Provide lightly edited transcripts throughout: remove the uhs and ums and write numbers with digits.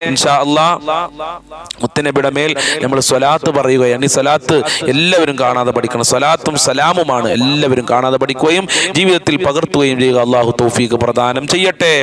ഇൻഷാ അല്ലാഹ് മുത്തനബിയുടെ മേൽ നമ്മൾ സ്വലാത്ത് പറയുകയാണ്. ഈ സ്വലാത്ത് എല്ലാവരും കാണാതെ പഠിക്കണം. സ്വലാത്തും സലാമുമാണ്, എല്ലാവരും കാണാതെ പഠിക്കുകയും ജീവിതത്തിൽ പകർത്തുകയും ചെയ്യുക. അല്ലാഹു തൗഫീഖ് പ്രദാനം ചെയ്യട്ടെ.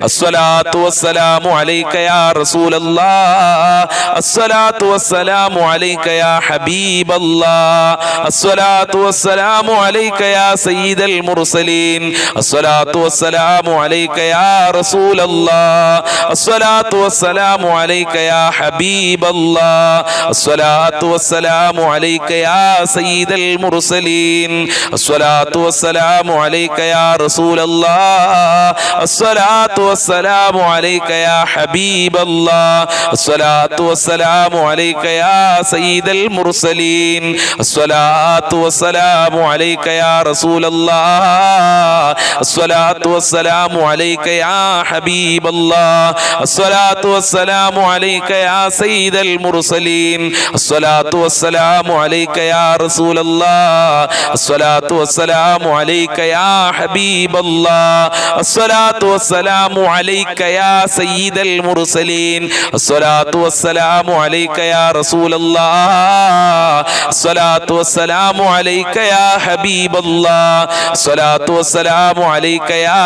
അസ്സലാത്തു വസ്സലാമു അലൈക യാ റസൂലല്ലാഹ്, അസ്സലാത്തു വസ്സലാമു അലൈക യാ ഹബീബല്ലാഹ്, അസ്സലാത്തു വസ്സലാമു അലൈക യാ സയ്യിദൽ മുർസലീൻ, അസ്സലാത്തു വസ്സലാമു അലൈക യാ റസൂലല്ലാഹ്, അസ്സലാത്തു വസ്സലാമു അലൈക യാ ഹബീബല്ലാഹ്, അസ്സലാത്തു വസ്സലാമു അലൈക യാ സയ്യിദൽ മുർസലീൻ, അസ്സലാത്തു വസ്സലാമു അലൈക യാ റസൂലല്ലാഹ്, അസ്സലാത്തു വസ്സലാമു അലൈക യാ ഹബീബല്ലാഹ്, അസ്സലാത്തു വസ്സലാമു അലൈക യാ സയ്യിദൽ മുർസലീൻ, അസ്സലാത്തു വസ്സലാമു അലൈക യാ റസൂലല്ലാഹ്, അസ്സലാത്തു വസ്സലാമു അലൈക യാ ഹബീബല്ലാഹ്, അസ്സലാത്തു വസ്സലാമു അലൈക യാ സയ്യിദൽ മുർസലീൻ, അസ്സലാത്തു വസ്സലാമു അലൈക യാ റസൂലല്ലാഹ്, അസ്സലാത്തു വസ്സലാമു അലൈക യാ ഹബീബല്ലാഹ്, അസ്സലാത്തു വസ്സലാമു അലൈക യാ സയ്യിദൽ മുർസലീൻ, അസ്സലാത്തു വസ്സലാമു അലൈക യാ റസൂലല്ലാഹ്, അസ്സലാത്തു വസ്സലാമു അലൈക യാ ഹബീബല്ലാഹ്, അസ്സലാത്തു വസ്സലാമു അലൈക യാ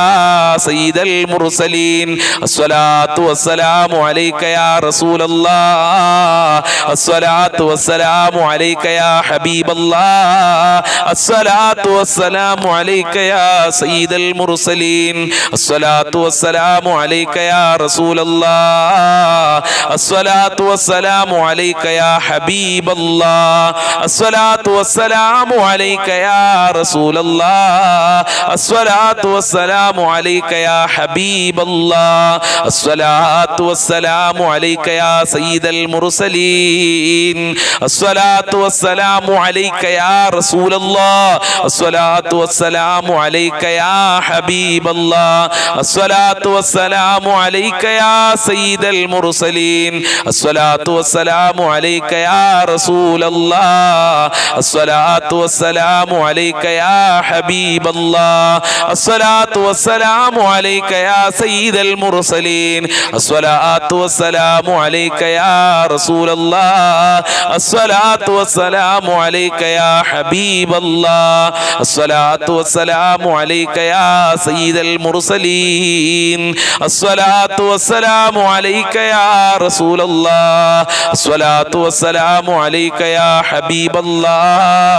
സയ്യിദൽ മുർസലീൻ, അസ്സലാത്തു വസ്സലാമു അലൈക യാ റസൂലല്ലാഹ്, അസ്സലാത്തു വസ്സലാമു അലൈക യാ ഹബീബല്ലാഹ്, അസ്സലാത്തു വസ്സലാമു അലൈക യാ സയ്യിദൽ മുർസലീൻ, അസ്സലാത്തു വസ്സലാമു അലൈക യാ റസൂലല്ലാഹ്, അസ്സലാത്തു വസ്സലാമു അലൈക യാ ഹബീബല്ലാഹ്, അസ്സലാത്തു വസ്സലാമു അലൈക യാ റസൂലല്ലാഹ്, അസ്സലാത്തു വസ്സലാമു അലൈക യാ ഹബീബല്ലാഹ്, അസ്സലാത്തു വസ്സലാമു അലൈക യാ സയ്യിദൽ മുർസലീൻ, അസ്സലാത്തു വസ്സലാമു അലൈക യാ റസൂലല്ലാഹ്, അസ്സലാത്തു വസ്സലാമു അലൈക യാ ഹബീബല്ലാഹ്, അസ്സലാത്തു വസ്സലാമു അലൈക യാ സയ്യിദൽ മുർസലീൻ, അസ്സലാത്തു വസ്സലാമു അലൈക യാ റസൂലല്ലാഹ്, അസ്സലാത്തു വസ്സലാമു അലൈക യാ ഹബീബല്ലാഹ്, അസ്സലാത്തു വസ്സലാമു അലൈക യാ സയ്യിദൽ മുർസലീൻ, അസ്സലാത്തു വസ്സലാമു അലൈക യാ റസൂലല്ലാഹ്, അസ്സലാത്തു വസ്സലാമു അലൈക യാ ഹബീബല്ലാഹ്, അസ്സലാത്തു വസ്സലാമു അലൈക യാ സയ്യിദൽ മുർസലീൻ, അസ്സലാത്തു വസ്സലാമു അലൈക യാ റസൂലല്ലാഹ്, അസ്സലാത്തു വസ്സലാമു അലൈക യാ ഹബീബല്ലാഹ്,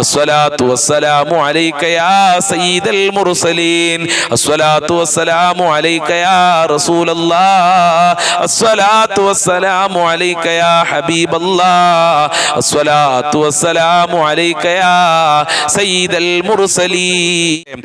അസ്സലാത്തു വസ്സലാമു അലൈക യാ സയ്യിദൽ മുർസലീൻ, അസ്സലാത്തു വസ്സലാമു അലൈക യാ റസൂലല്ലാഹ്, അസ്സലാത്തു വസ്സലാമു അലൈക യാ ഹബീബല്ലാഹ്, അസ്സലാത്തു വസ്സലാമു അലൈക യാ സയ്യിദൽ മുർസലീൻ,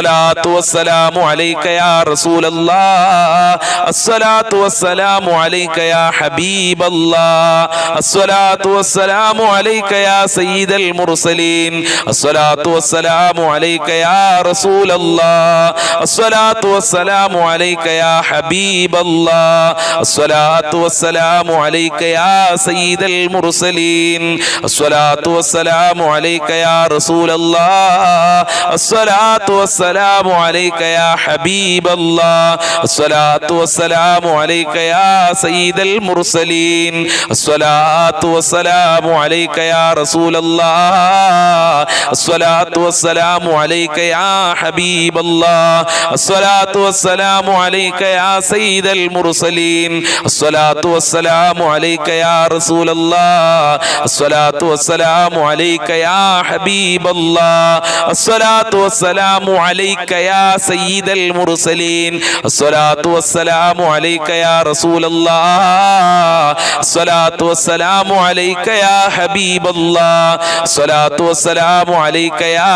അസ്സലാത്തു വസ്സലാമു അലൈക യാ റസൂലല്ലാഹ്, അസ്സലാത്തു വസ്സലാമു അലൈക യാ ഹബീബല്ലാഹ്, അസ്സലാത്തു വസ്സലാമു അലൈക യാ സയ്യിദൽ മുർസലീൻ, അസ്സലാത്തു വസ്സലാമു അലൈക യാ റസൂലല്ലാഹ്, അസ്സലാത്തു വസ്സലാമു അലൈക യാ ഹബീബല്ലാഹ്, അസ്സലാത്തു വസ്സലാമു അലൈക യാ സയ്യിദൽ മുർസലീൻ, അസ്സലാത്തു വസ്സലാമു അലൈക യാ റസൂലല്ലാഹ്, അസ്സലാത്തു വസ്സലാമു അലൈക യാ ഹബീബല്ലാഹ്, അസ്സലാത്തു വസ്സലാമു അലൈക യാ സയ്യിദൽ മുർസലീൻ, അസ്സലാത്തു വസ്സലാമു അലൈക യാ റസൂലല്ലാഹ്, അസ്സലാത്തു വസ്സലാമു അലൈക യാ ഹബീബല്ലാഹ്, അസ്സലാത്തു വസ്സലാമു അലൈക യാ സയ്യിദൽ മുർസലീൻ, അസ്സലാത്തു വസ്സലാമു അലൈക യാ റസൂലല്ലാഹ്, അസ്സലാത്തു വസ്സലാമു അലൈക യാ ഹബീബല്ലാഹ്, അസ്സലാത്തു വസ്സലാമു അലൈക യാ സയ്യിദൽ മുർസലീൻ, അസ്സലാത്തു വസ്സലാമു അലൈക യാ റസൂലല്ലാഹ്, അസ്സലാത്തു വസ്സലാമു അലൈക യാ ഹബീബല്ലാഹ്, അസ്സലാത്തു വസ്സലാമു അലൈക യാ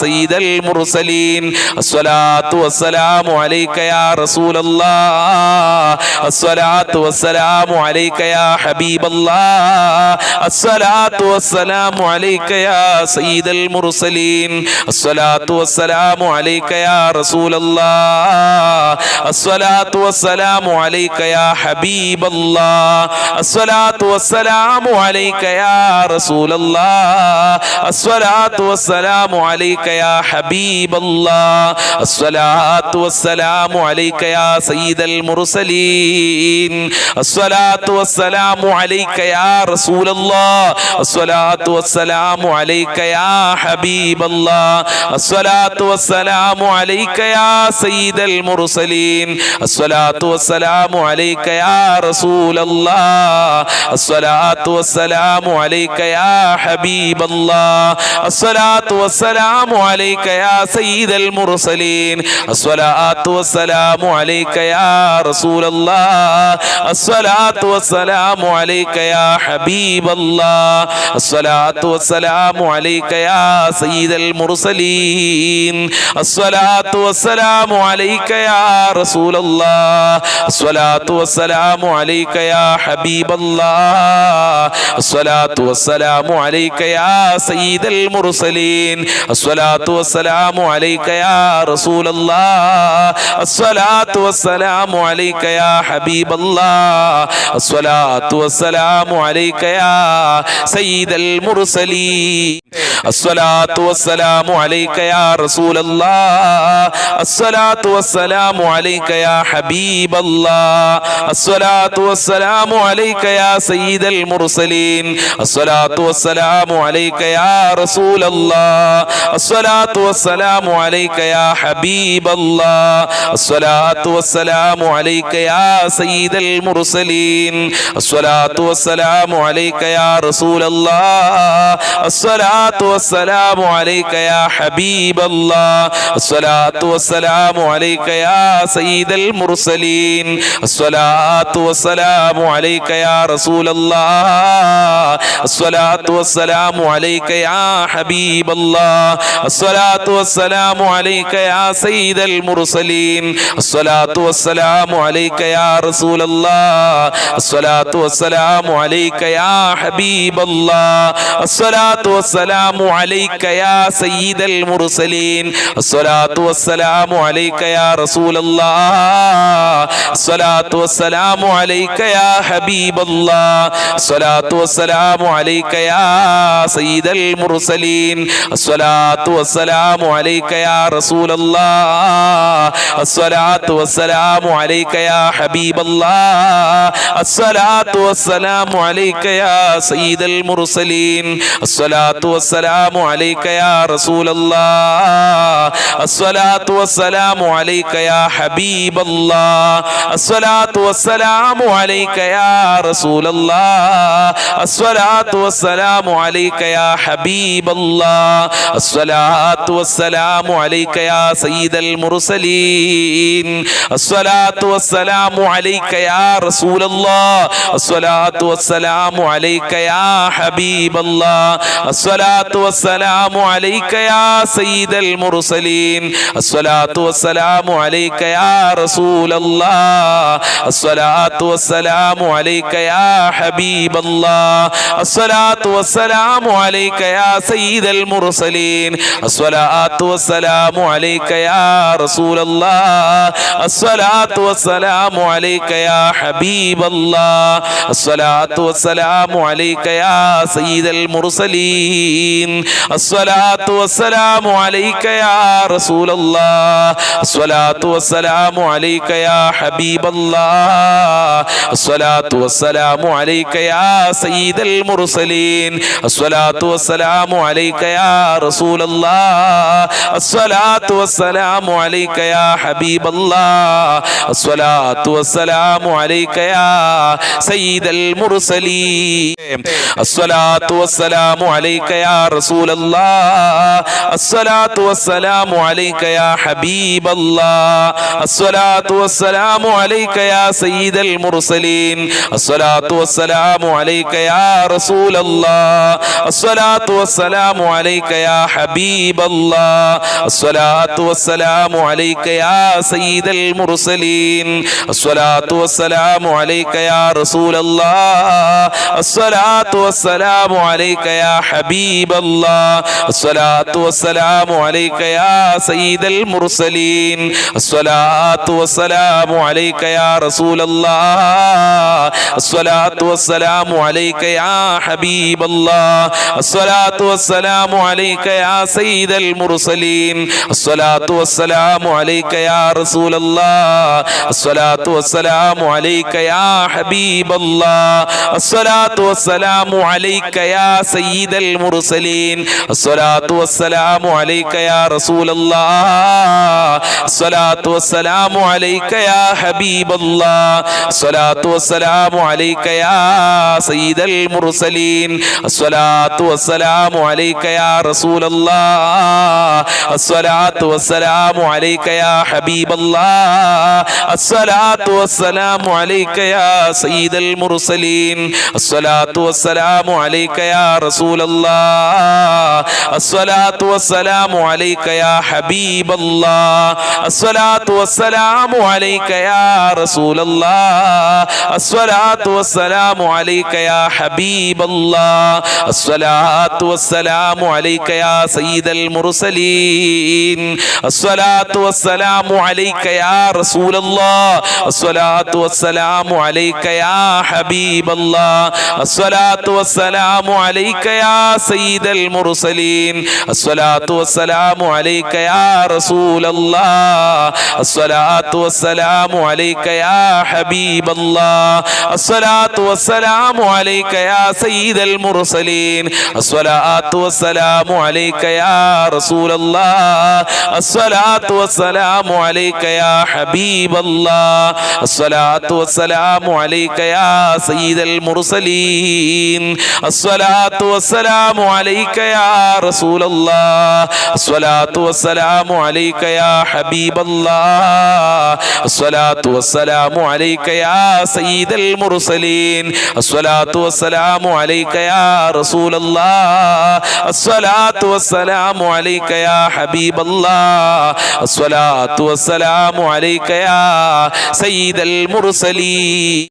സയ്യിദൽ മുർസലീൻ, അസ്സലാത്തു വസ്സലാമു അലൈക യാ റസൂലല്ലാഹ്, അസ്സലാത്തു വസ്സലാമു അലൈക യാ ഹബീബല്ലാഹ്, അസ്സലാത്തു വസ്സലാമു അലൈക യാ സയ്യിദൽ മുർസലീൻ, അസ്സലാത്തു വസ്സലാമു അലൈക യാ റസൂലല്ലാഹ്, അസ്സലാത്തു വസ്സലാമു അലൈക യാ ഹബീബല്ലാഹ്, അസ്സലാത്തു വസ്സലാമു അലൈക യാ റസൂലല്ലാഹ്, അസ്സലാത്തു വസ്സലാമു അലൈക യാ ഹബീബല്ലാഹ്, അസ്സലാത്തു വസ്സലാമു അലൈക യാ സയ്യിദൽ മുർസലീൻ, المرسلين الصلاة والسلام عليك يا رسول الله الصلاة والسلام عليك يا حبيب الله الصلاة والسلام عليك يا سيد المرسلين الصلاة والسلام عليك يا رسول الله الصلاة والسلام عليك يا حبيب الله الصلاة والسلام عليك يا سيد المرسلين الصلاة والسلام عليك يا رسول الله الصلاة والسلام عليك يا حبيب الله الصلاة والسلام عليك يا سيد المرسلين الصلاة والسلام عليك يا رسول الله الصلاة والسلام عليك يا حبيب الله الصلاة والسلام عليك يا سيد المرسلين الصلاة والسلام عليك يا رسول الله الصلاة والسلام عليك يا حبيب الله الصلاة والسلام عليك يا سيد المرسلين الصلاة والسلام عليك يا رسول الله الصلاة والسلام عليك يا حبيب الله الصلاة والسلام عليك يا سيد المرسلين الصلاة والسلام عليك يا رسول الله الصلاة والسلام عليك يا حبيب الله الصلاة والسلام عليك يا سيد المرسلين الصلاة والسلام عليك يا رسول الله الصلاة والسلام عليك يا حبيب الله الصلاة والسلام عليك يا سيد المرسلين الصلاة والسلام عليك يا رسول الله الصلاة والسلام عليك يا حبيب الله الصلاة والسلام عليك يا سيد المرسلين الصلاة والسلام عليك يا رسول الله الصلاة والسلام عليك يا حبيب الله الصلاة والسلام عليك يا سيد المرسلين الصلاة والسلام عليك يا رسول الله الصلاة والسلام عليك يا حبيب الله الصلاة والسلام عليك يا سيد المرسلين الصلاة والسلام عليك يا رسول الله الصلاة والسلام عليك يا حبيب الله الصلاة والسلام عليك يا سيد المرسلين الصلاة والسلام عليك يا رسول الله الصلاة والسلام عليك يا حبيب الله الصلاة والسلام عليك يا رسول الله الصلاة والسلام عليك يا حبيب الله الصلاة والسلام عليك يا سيد المرسلين الصلاة والسلام عليك يا رسول الله الصلاة والسلام عليك يا حبيب الله الصلاة والسلام عليك يا سيد المرسلين الصلاة والسلام عليك يا رسول الله الصلاة والسلام عليك يا حبيب الله الصلاة والسلام عليك يا سيد المرسلين الصلاة والسلام عليك يا رسول الله الصلاة والسلام عليك يا حبيب الله الصلاة والسلام عليك يا سيد المرسلين الصلاة والسلام عليك يا رسول الله الصلاة والسلام عليك يا حبيب الله الصلاة والسلام عليك يا سيد المرسلين الصلاة والسلام عليك يا رسول الله الصلاة والسلام عليك يا حبيب الله الصلاة والسلام عليك يا سيد المرسلين الصلاة والسلام عليك يا رسول الله الصلاة والسلام عليك يا حبيب الله الصلاة والسلام عليك يا سيد المرسلين الصلاة والسلام عليك يا رسول الله الصلاة والسلام عليك يا حبيب الله الصلاة والسلام عليك يا سيد المرسلين الصلاة والسلام عليك يا رسول الله الصلاة والسلام عليك يا حبيب الله الصلاة والسلام عليك يا سيد المرسلين الصلاة والسلام عليك يا رسول الله الصلاة والسلام عليك يا حبيب الله الصلاة والسلام عليك يا سيد المرسلين الصلاة والسلام عليك يا رسول الله الصلاة الصلاة والسلام عليك يا حبيب الله الصلاة والسلام عليك يا سيد المرسلين الصلاة والسلام عليك يا رسول الله الصلاة والسلام عليك يا حبيب الله الصلاة والسلام عليك يا سيد المرسلين الصلاة والسلام عليك يا رسول الله الصلاة والسلام عليك يا حبيب الله الصلاة والسلام عليك يا سيد المرسلين الصلاة والسلام عليك يا رسول الله الصلاة والسلام عليك يا حبيب الله الصلاة والسلام عليك يا رسول الله الصلاة والسلام عليك يا حبيب الله الصلاة والسلام عليك يا سيد المرسلين الصلاة والسلام عليك يا رسول الله الصلاة والسلام عليك يا حبيب الله الصلاة والسلام عليك يا سيد المرسلين الصلاة والسلام عليك يا رسول الله الصلاة والسلام عليك يا حبيب الله الصلاة والسلام عليك يا سيد المرسلين الصلاة والسلام عليك يا رسول الله الصلاة والسلام عليك يا حبيب الله الصلاة والسلام عليك يا سيد المرسلين الصلاة والسلام عليك يا رسول الله الصلاة والسلام عليك يا حبيب الله الصلاة والسلام عليك يا سيد المرسلين الصلاة والسلام عليك يا رسول الله الصلاة والسلام عليك يا حبيب الله الصلاة والسلام عليك يا سيد المرسلين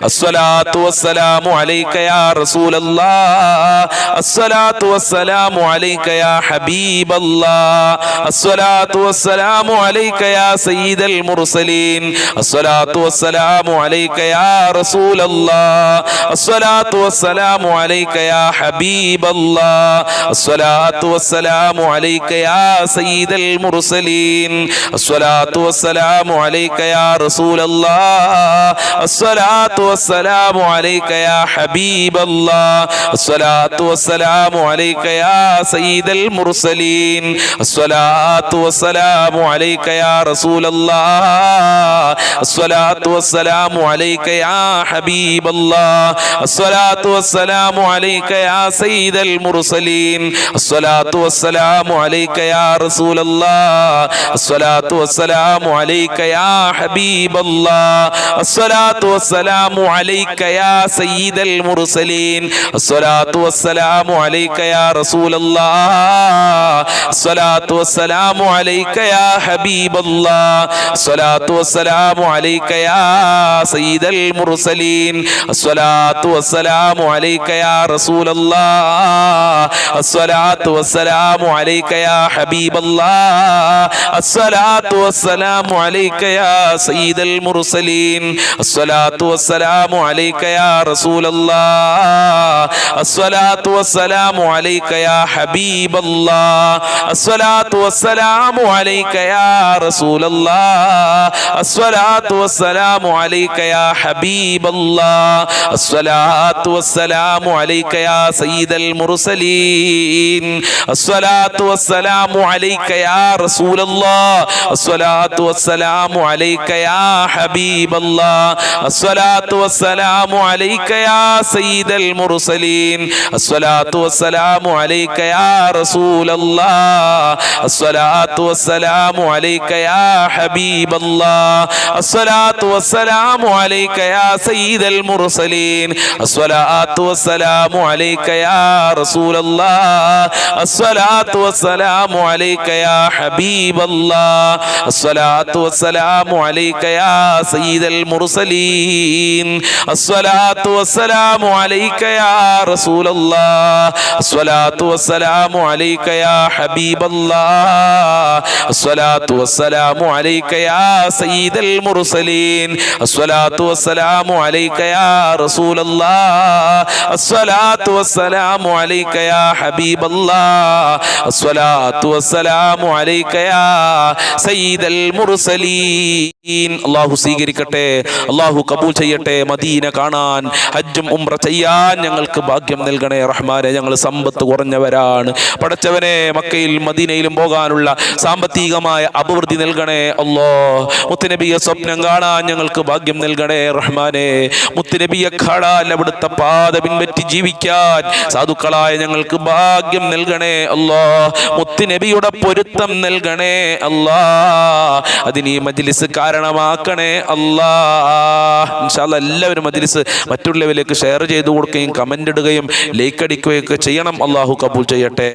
الصلاة والسلام عليك يا رسول الله الصلاة والسلام عليك يا حبيب الله الصلاة والسلام عليك يا سيد المرسلين الصلاة والسلام عليك يا رسول الله الصلاة والسلام عليك يا حبيب الله الصلاة والسلام عليك يا سيد المرسلين الصلاة والسلام عليك يا رسول الله الصلاة والسلام عليك يا حبيب الله الصلاة والسلام عليك يا سيد المرسلين الصلاة والسلام عليك يا رسول الله الصلاة والسلام عليك يا حبيب الله الصلاة والسلام عليك يا سيد المرسلين الصلاة والسلام عليك يا رسول الله الصلاة والسلام عليك يا حبيب الله الصلاة والسلام عليك يا سيد المرسلين الصلاة والسلام عليك يا رسول الله الصلاة والسلام عليك يا حبيب الله الصلاة والسلام عليك يا سيد المرسلين الصلاة والسلام عليك يا رسول الله الصلاة والسلام عليك يا حبيب الله الصلاة والسلام عليك يا سيد المرسلين الصلاة والسلام عليك يا رسول الله الصلاة والسلام عليك يا حبيب الله الصلاة والسلام عليك يا رسول الله الصلاة والسلام عليك يا حبيب الله الصلاة والسلام عليك يا سيد المرسلين الصلاة والسلام عليك يا رسول الله الصلاة والسلام عليك يا حبيب الله الصلاة والسلام عليك يا سيد المرسلين الصلاة والسلام عليك يا رسول الله الصلاة والسلام عليك يا حبيب الله الصلاة والسلام عليك يا سيد المرسلين الصلاة والسلام عليك يا رسول الله الصلاة والسلام عليك يا حبيب الله الصلاة والسلام عليك يا سيد المرسلين الصلاة والسلام عليك يا رسول الله الصلاة والسلام عليك يا حبيب الله الصلاة والسلام عليك يا سيد المرسلين الصلاة والسلام عليك يا رسول الله الصلاة والسلام عليك يا حبيب الله الصلاة والسلام عليك يا سيد المرسلين അള്ളാഹു സ്വീകരിക്കട്ടെ, അള്ളാഹു കബൂൽ ചെയ്യട്ടെ. മദീന കാണാൻ, ഹജ്ജും ഉംറ ചെയ്യാൻ ഞങ്ങൾക്ക് ഭാഗ്യം നൽകണേ റഹ്മാനെ. ഞങ്ങൾ സമ്പത്ത് കുറഞ്ഞവരാണ് പടച്ചവനെ. മക്കയിൽ മദീനയിലും പോകാനുള്ള സാമ്പത്തികമായ അഭിവൃദ്ധി നൽകണേ അല്ലാഹ്. മുത്തുനബിയെ സ്വപ്നം കാണാൻ ഞങ്ങൾക്ക് ഭാഗ്യം നൽകണേ റഹ്മാനെ. മുത്തുനബിയെ കാണാൻ, അവിടുത്തെ പാത പിൻപറ്റി ജീവിക്കാൻ സാധുക്കളായ ഞങ്ങൾക്ക് ഭാഗ്യം നൽകണേ അല്ലാഹ്. മുത്തുനബിയുടെ പൊരുത്തം നൽകണേ അല്ലാഹ്. അതിന് ഈ മജ്ലിസ് കാരണമാക്കണേ അല്ലാഹ്. ഇൻഷാ അല്ലാഹ് എല്ലാവരും മജ്ലിസ് മറ്റുള്ളവരിലേക്ക് ഷെയർ ചെയ്തു കൊടുക്കുകയും കമന്റ് ഇടുകയും ലൈക്ക് അടിക്കുകയൊക്കെ ചെയ്യണം. അല്ലാഹു കബൂൽ ചെയ്യട്ടെ.